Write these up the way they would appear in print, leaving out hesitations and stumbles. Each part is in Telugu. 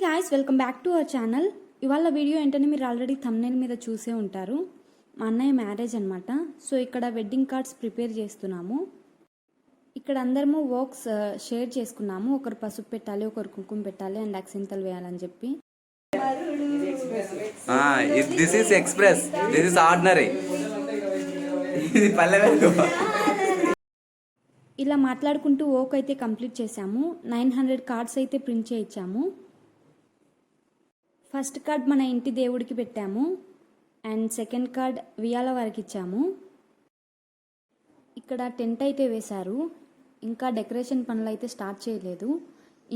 Guys, welcome back to our channel. ఇవాళ వీడియో ఏంటంటే మీరు ఆల్రెడీ థంబ్నెయిల్ మీద చూసే ఉంటారు. మా అన్నయ్య మ్యారేజ్ అనమాట. సో ఇక్కడ వెడ్డింగ్ కార్డ్స్ ప్రిపేర్ చేస్తున్నాము. ఇక్కడ అందరము వర్క్స్ షేర్ చేసుకున్నాము. ఒకరు పసుపు పెట్టాలి, ఒకరు కుంకుమ పెట్టాలి అండ్ అక్షింతలు వేయాలని చెప్పి. This is express, this is ordinary. ఇలా మాట్లాడుకుంటూ వర్క్ అయితే కంప్లీట్ చేసాము. 900 కార్డ్స్ అయితే ప్రింట్ చేయించాము. ఫస్ట్ కార్డ్ మన ఇంటి దేవుడికి పెట్టాము అండ్ సెకండ్ కార్డ్ వియాల వారికి ఇచ్చాము. ఇక్కడ టెంట్ అయితే వేశారు. ఇంకా డెకరేషన్ పనులు అయితే స్టార్ట్ చేయలేదు.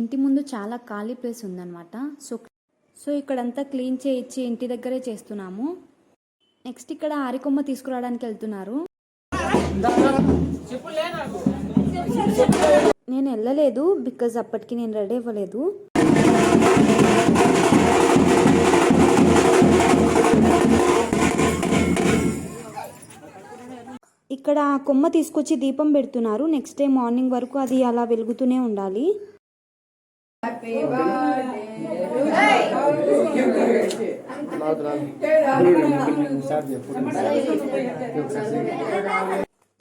ఇంటి ముందు చాలా ఖాళీ ప్లేస్ ఉందన్నమాట. సో ఇక్కడంతా క్లీన్ చేయించి ఇంటి దగ్గరే చేస్తున్నాము. నెక్స్ట్ ఇక్కడ ఆరికొమ్మ తీసుకురావడానికి వెళ్తున్నారు. నేను వెళ్ళలేదు బికాజ్ అప్పటికి నేను రెడీ అవ్వలేదు. ఇక్కడ కొమ్మ తీసుకొచ్చి దీపం పెడుతున్నారు. నెక్స్ట్ డే మార్నింగ్ వరకు అది అలా వెలుగుతూనే ఉండాలి.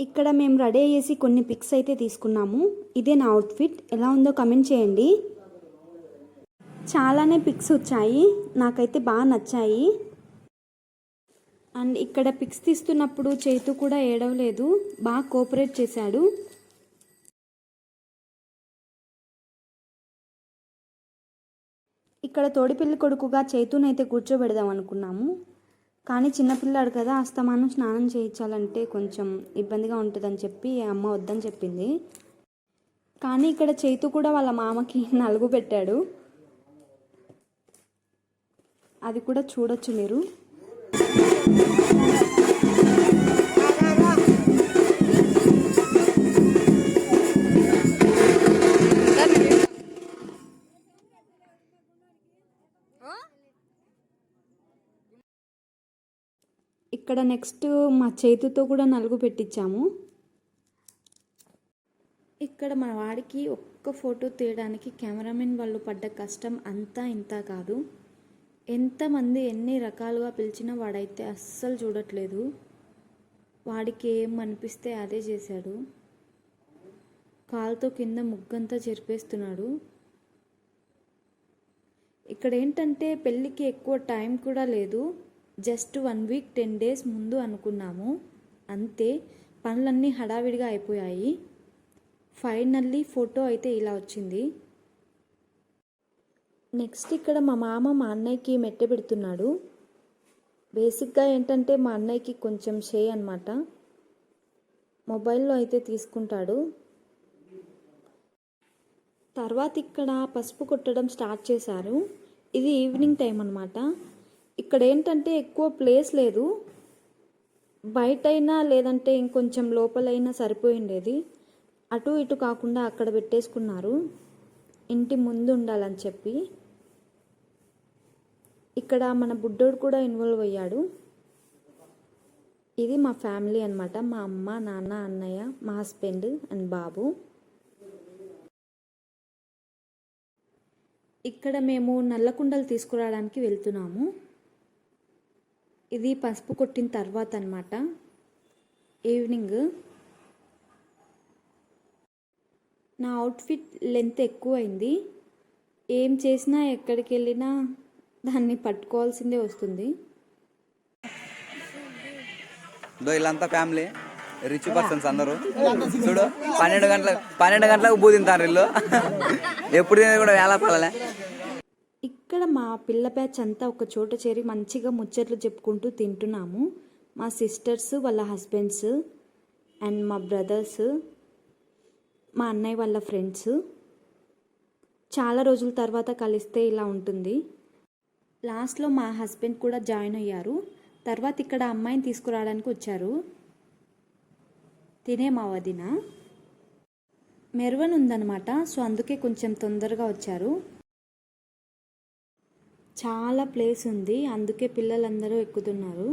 ఇక్కడ మేము రెడీ అయ్యేసి కొన్ని పిక్స్ అయితే తీసుకున్నాము. ఇదే నా అవుట్ఫిట్. ఎలా ఉందో కమెంట్ చేయండి. చాలానే పిక్స్ వచ్చాయి, నాకైతే బాగా నచ్చాయి. అండ్ ఇక్కడ పిక్స్ తీస్తున్నప్పుడు చేతు కూడా ఏడవలేదు, బాగా కోఆపరేట్ చేశాడు. ఇక్కడ తోడిపిల్లి కొడుకుగా చేతునైతే కూర్చోబెడదాం అనుకున్నాము. కానీ చిన్నపిల్లాడు కదా, అస్తమానం స్నానం చేయించాలంటే కొంచెం ఇబ్బందిగా ఉంటుందని చెప్పి అమ్మ వద్దని చెప్పింది. కానీ ఇక్కడ చేతు కూడా వాళ్ళ మామకి నలుగు పెట్టాడు. అది కూడా చూడొచ్చు మీరు. ఇక్కడ నెక్స్ట్ మా చేతితో కూడా నలుగు పెట్టించాము. ఇక్కడ మన వాడికి ఒక్క ఫోటో తీయడానికి కెమెరామెన్ వాళ్ళు పడ్డ కష్టం అంతా ఇంత కాదు. ఎంతమంది ఎన్ని రకాలుగా పిలిచినా వాడైతే అస్సలు చూడట్లేదు. వాడికి ఏం అనిపిస్తే అదే చేశాడు. కాలుతో కింద ముగ్గంతా చెరిపేస్తున్నాడు. ఇక్కడ ఏంటంటే పెళ్ళికి ఎక్కువ టైం కూడా లేదు. జస్ట్ 1 వీక్ 10 డేస్ ముందు అనుకున్నాము, అంతే. పనులన్నీ హడావిడిగా అయిపోయాయి. ఫైనల్లీ ఫోటో అయితే ఇలా వచ్చింది. నెక్స్ట్ ఇక్కడ మా మామ మా అన్నయ్యకి మెట్టె పెడుతున్నాడు. బేసిక్గా ఏంటంటే మా అన్నయ్యకి కొంచెం షే అనమాట. మొబైల్లో అయితే తీసుకుంటాడు. తర్వాత ఇక్కడ పసుపు కొట్టడం స్టార్ట్ చేశారు. ఇది ఈవినింగ్ టైం అనమాట. ఇక్కడ ఏంటంటే ఎక్కువ ప్లేస్ లేదు. బయటైనా లేదంటే ఇంకొంచెం లోపలైనా సరిపోయిండేది. అటు ఇటు కాకుండా అక్కడ పెట్టేసుకున్నారు, ఇంటి ముందు ఉండాలని చెప్పి. ఇక్కడ మన బుడ్డోడు కూడా ఇన్వాల్వ్ అయ్యాడు. ఇది మా ఫ్యామిలీ అనమాట. మా అమ్మ, నాన్న, అన్నయ్య, మా హస్బెండ్ అండ్ బాబు. ఇక్కడ మేము నల్లకుండలు తీసుకురావడానికి వెళ్తున్నాము. ఇది పసుపు కొట్టిన తర్వాత అనమాట, ఈవినింగ్. నా అవుట్ఫిట్ లెంత్ ఎక్కువైంది. ఏం చేసినా ఎక్కడికి వెళ్ళినా దాన్ని పట్టుకోవాల్సిందే వస్తుంది. వీళ్ళంతా ఫ్యామిలీ రిచ్ పర్సన్స్ అందరూ. చూడు 12 గంటలకు బూదింటారు వీళ్ళు. ఎప్పుడు కూడా వేళ పడలే. ఇక్కడ మా పిల్ల బ్యాచ్ అంతా ఒక చోట చేరి మంచిగా ముచ్చట్లు చెప్పుకుంటూ తింటున్నాము. మా సిస్టర్స్, వాళ్ళ హస్బెండ్స్ అండ్ మా బ్రదర్స్, మా అన్నయ్య వాళ్ళ ఫ్రెండ్స్. చాలా రోజుల తర్వాత కలిస్తే ఇలా ఉంటుంది. లాస్ట్లో మా హస్బెండ్ కూడా జాయిన్ అయ్యారు. తర్వాత ఇక్కడ అమ్మాయిని తీసుకురావడానికి వచ్చారు. తినే మా వదిన మెరవన్ ఉందన్నమాట. సో అందుకే కొంచెం తొందరగా వచ్చారు. చాలా ప్లేస్ ఉంది, అందుకే పిల్లలందరూ ఎక్కుతున్నారు.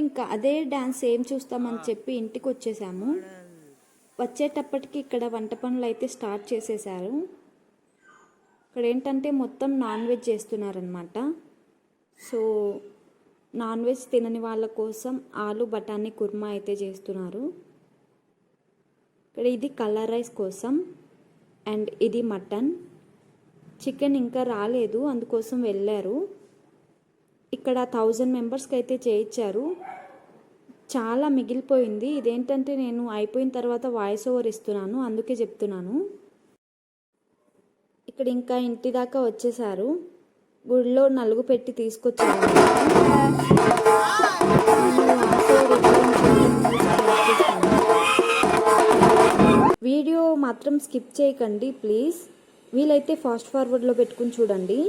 ఇంకా అదే డ్యాన్స్ ఏం చూస్తామని చెప్పి ఇంటికి వచ్చేసాము. వచ్చేటప్పటికి ఇక్కడ వంట పనులు అయితే స్టార్ట్ చేసేసారు. ఇక్కడ ఏంటంటే మొత్తం నాన్ వెజ్ చేస్తున్నారనమాట. సో నాన్ వెజ్ తినని వాళ్ళ కోసం ఆలు బఠానీ కుర్మా అయితే చేస్తున్నారు. ఇక్కడ ఇది కలర్ రైస్ కోసం, అండ్ ఇది మటన్. చికెన్ ఇంకా రాలేదు, అందుకోసం వెళ్ళారు. ఇక్కడ 1000 మెంబర్స్కి అయితే చేయించారు. చాలా మిగిలిపోయింది. ఇదేంటంటే నేను అయిపోయిన తర్వాత వాయిస్ ఓవర్ ఇస్తున్నాను, అందుకే చెప్తున్నాను. ఇక్కడ ఇంకా ఇంటి దాకా వచ్చేసారు. గుడిలో నలుగు పెట్టి తీసుకొచ్చారు. వీడియో మాత్రం స్కిప్ చేయకండి ప్లీజ్. వీలైతే ఫాస్ట్ ఫార్వర్డ్లో పెట్టుకుని చూడండి.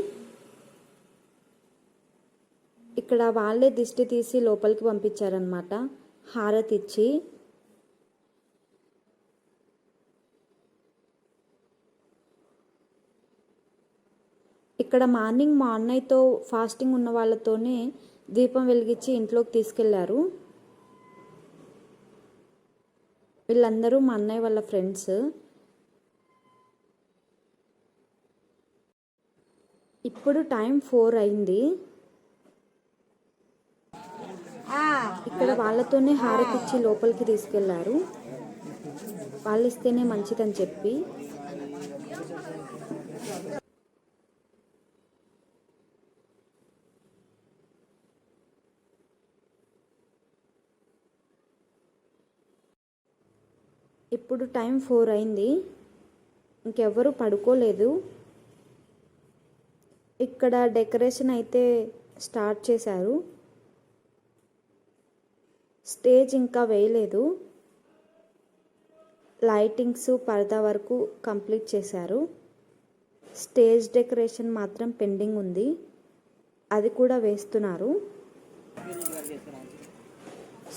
ఇక్కడ వాళ్ళే దిష్టి తీసి లోపలికి పంపించారనమాట, హారతి ఇచ్చి. ఇక్కడ మార్నింగ్ మా అన్నయ్యతో ఫాస్టింగ్ ఉన్న వాళ్ళతోనే దీపం వెలిగించి ఇంట్లోకి తీసుకెళ్లారు. వీళ్ళందరూ మా అన్నయ్య వాళ్ళ ఫ్రెండ్స్. ఇప్పుడు టైం 4 అయింది. ఇక్కడ వాళ్ళతోనే హారతి ఇచ్చి లోపలికి తీసుకెళ్లారు. వాళ్ళు ఇస్తేనే మంచిదని చెప్పి. ఇప్పుడు టైం 4 అయింది. ఇంకెవ్వరూ పడుకోలేదు. ఇక్కడ డెకరేషన్ అయితే స్టార్ట్ చేశారు. స్టేజ్ ఇంకా వేయలేదు. లైటింగ్స్ పరదా వరకు కంప్లీట్ చేశారు. స్టేజ్ డెకరేషన్ మాత్రం పెండింగ్ ఉంది, అది కూడా వేస్తున్నారు.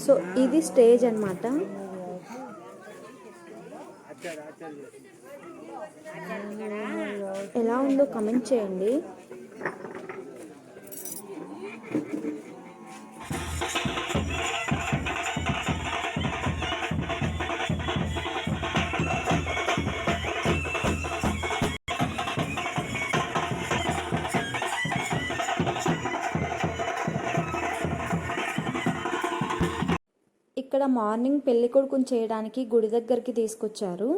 సో ఇది స్టేజ్ అన్నమాట. ఎలా ఉందో కమెంట్ చేయండి. ఇక్కడ మార్నింగ్ పెళ్లి కొడుకుని చేయడానికి గుడి దగ్గరికి తీసుకొచ్చారు.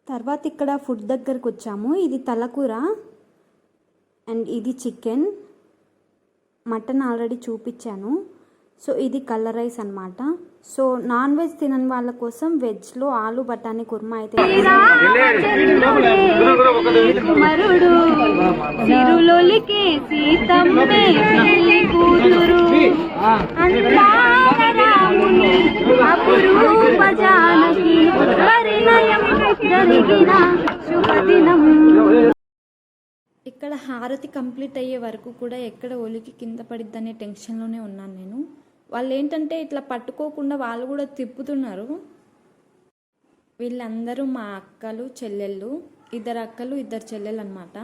తర్వాత ఇక్కడ ఫుడ్ దగ్గరకు వచ్చాము. ఇది తలకూర అండ్ ఇది చికెన్. మటన్ ఆల్రెడీ చూపించాను. సో ఇది కలర్ రైస్ అన్నమాట. సో నాన్ వెజ్ తినని వాళ్ళ కోసం వెజ్లో ఆలు బఠానీ కుర్మా అయితే ఇక్కడ హారతి కంప్లీట్ అయ్యే వరకు కూడా ఎక్కడ ఒలికి కింద పడిద్దనే టెన్షన్లోనే ఉన్నాను నేను. వాళ్ళు ఏంటంటే ఇట్లా పట్టుకోకుండా వాళ్ళు కూడా తిప్పుతున్నారు. వీళ్ళందరూ మా అక్కలు చెల్లెళ్ళు, 2 అక్కలు 2 చెల్లెళ్ళు అన్నమాట.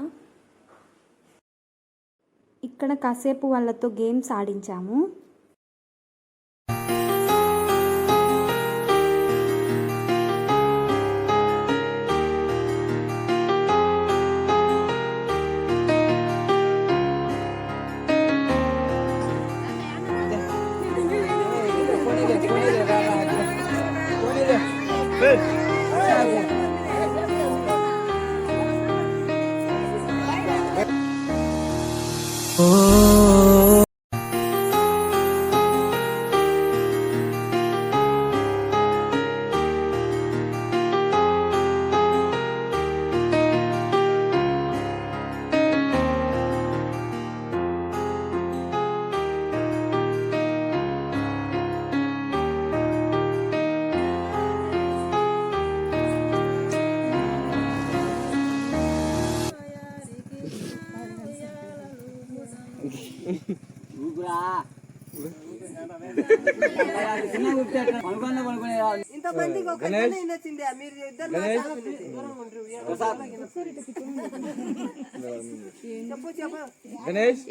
ఇక్కడ కాసేపు వాళ్ళతో గేమ్స్ ఆడించాము.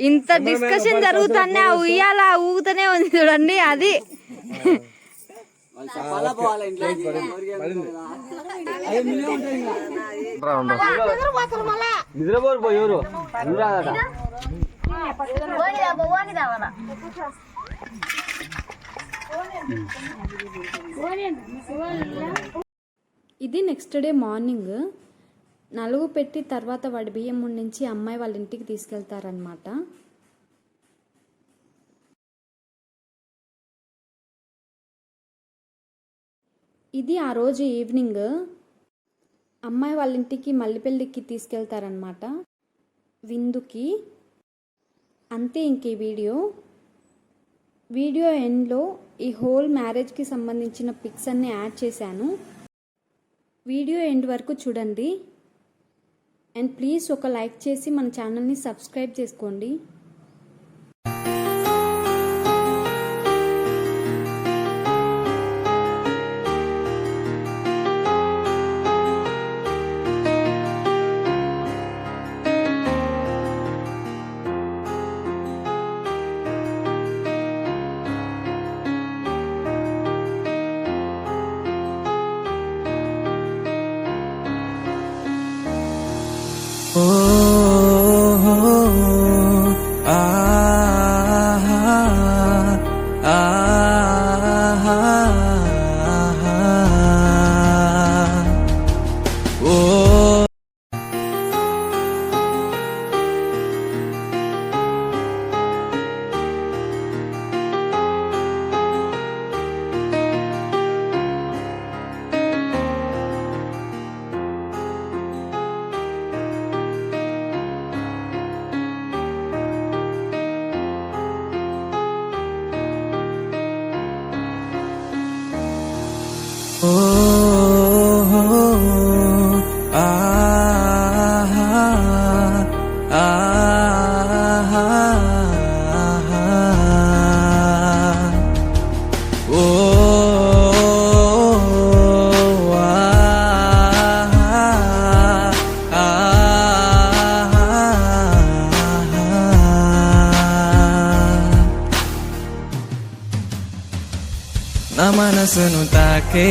ఇంత డిస్కషన్ జరుగుతానే ఆ ఉయ్యాల ఊగుతూనే ఉంది చూడండి. అది నిద్రపోరు ఎవరు ఇది నెక్స్ట్ డే మార్నింగ్ నలుగు పెట్టి తర్వాత వాడి బియ్యం నుంచి అమ్మాయి వాళ్ళ ఇంటికి తీసుకెళ్తారనమాట. ఇది ఆ రోజు ఈవినింగ్ అమ్మాయి వాళ్ళ ఇంటికి మల్లెపల్లికి తీసుకెళ్తారనమాట విందుకి. అంతే ఇంక ఈ వీడియో ఎండ్లో ఈ హోల్ మ్యారేజ్కి సంబంధించిన పిక్స్ అన్నీ యాడ్ చేశాను. వీడియో ఎండ్ వరకు చూడండి అండ్ ప్లీజ్ ఒక లైక్ చేసి మన ఛానల్ని సబ్స్క్రైబ్ చేసుకోండి. నా మనసును తాకే